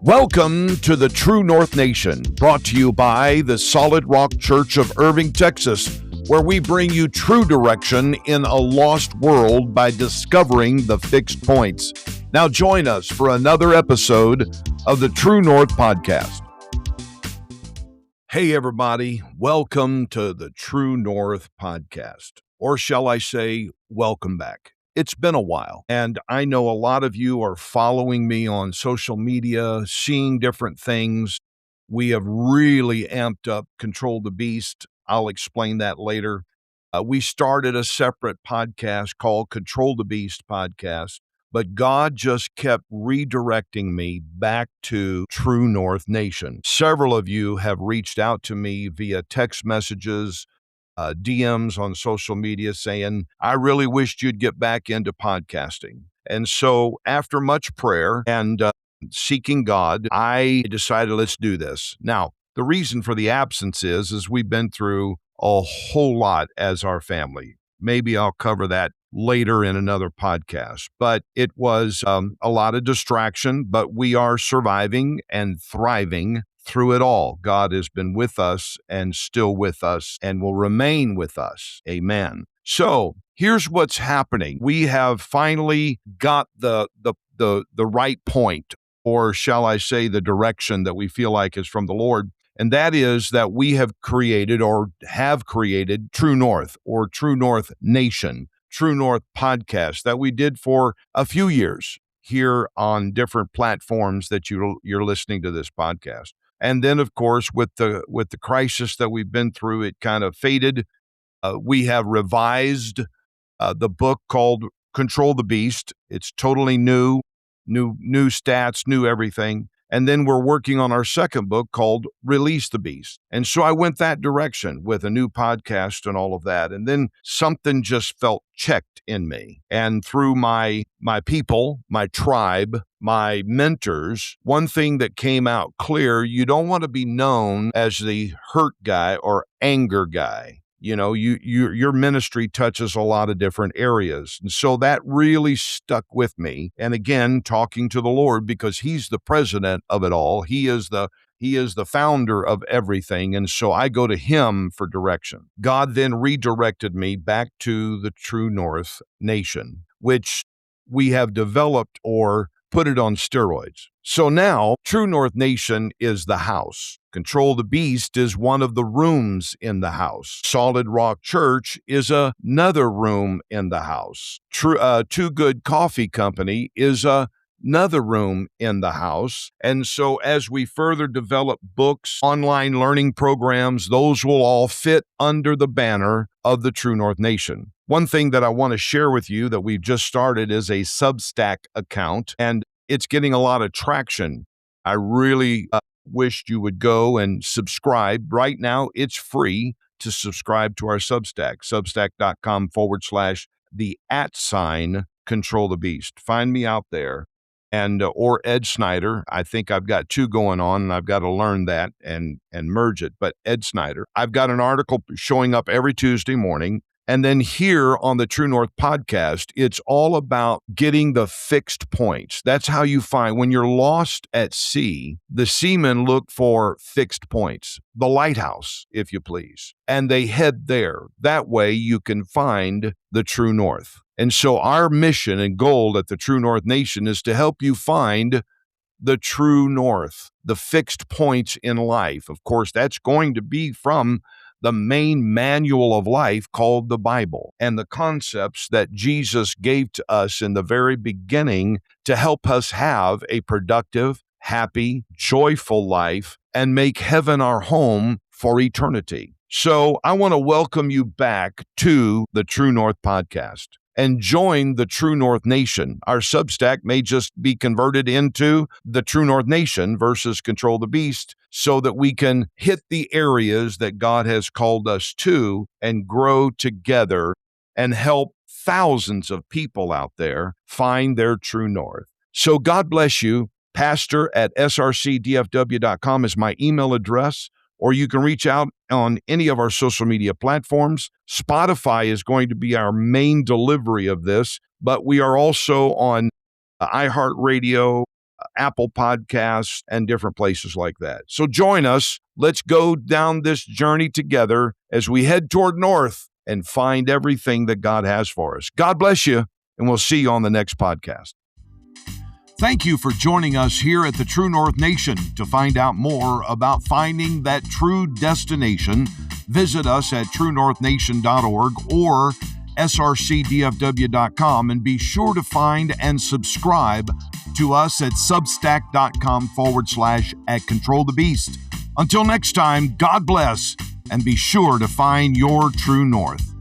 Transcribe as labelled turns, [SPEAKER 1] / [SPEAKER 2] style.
[SPEAKER 1] Welcome to the True North Nation, brought to you by the Solid Rock Church of Irving, Texas, where we bring you true direction in a lost world by discovering the fixed points. Now join us for another episode of the True North Podcast. Hey everybody, welcome to the True North Podcast, or shall I say, welcome back. It's been a while, and I know a lot of you are following me on social media, seeing different things. We have really amped up Control the Beast. I'll explain that later. We started a separate podcast called Control the Beast Podcast, but God just kept redirecting me back to True North Nation. Several of you have reached out to me via text messages, DMs on social media saying, I really wished you'd get back into podcasting. And so after much prayer and seeking God, I decided let's do this. Now, the reason for the absence is we've been through a whole lot as our family. Maybe I'll cover that later in another podcast, but it was a lot of distraction, but we are surviving and thriving through it all. God has been with us and still with us and will remain with us. Amen. So here's what's happening. We have finally got the right point, or shall I say the direction that we feel like is from the Lord. And that is that we have created True North or True North Nation, True North Podcast that we did for a few years here on different platforms that you're listening to this podcast. And then, of course, with the crisis that we've been through, it kind of faded. We have revised the book called Control the Beast. It's totally new stats, new everything. And then we're working on our second book called Release the Beast. And so I went that direction with a new podcast and all of that. And then something just felt checked in me. And through my people, my tribe, my mentors, one thing that came out clear, you don't want to be known as the hurt guy or anger guy. You know, your ministry touches a lot of different areas. And so that really stuck with me. And again, talking to the Lord, because he's the president of it all. He is the founder of everything. And so I go to him for direction. God then redirected me back to the True North Nation, which we have developed or put it on steroids. So now True North Nation is the house. Control the Beast is one of the rooms in the house. Solid Rock Church is another room in the house. Too Good Coffee Company is another room in the house. And so as we further develop books, online learning programs, those will all fit under the banner of the True North Nation. One thing that I want to share with you that we've just started is a Substack account, and it's getting a lot of traction. I really wished you would go and subscribe. Right now, it's free to subscribe to our Substack, substack.com/the Control the Beast. Find me out there. And or Ed Snyder. I think I've got two going on, and I've got to learn that and merge it. But Ed Snyder, I've got an article showing up every Tuesday morning. And then here on the True North Podcast, it's all about getting the fixed points. That's how you find when you're lost at sea, the seamen look for fixed points, the lighthouse, if you please, and they head there. That way you can find the True North. And so our mission and goal at the True North Nation is to help you find the True North, the fixed points in life. Of course, that's going to be from the main manual of life called the Bible and the concepts that Jesus gave to us in the very beginning to help us have a productive, happy, joyful life and make heaven our home for eternity. So I want to welcome you back to the True North Podcast and join the True North Nation. Our Substack may just be converted into the True North Nation versus Control the Beast so that we can hit the areas that God has called us to and grow together and help thousands of people out there find their true north. So God bless you. pastor@srcdfw.com is my email address. or you can reach out on any of our social media platforms. Spotify is going to be our main delivery of this, but we are also on iHeartRadio, Apple Podcasts, and different places like that. So join us. Let's go down this journey together as we head toward north and find everything that God has for us. God bless you, and we'll see you on the next podcast. Thank you for joining us here at the True North Nation. To find out more about finding that true destination, visit us at truenorthnation.org or srcdfw.com, and be sure to find and subscribe to us at substack.com/@controlthebeast. Until next time, God bless, and be sure to find your true north.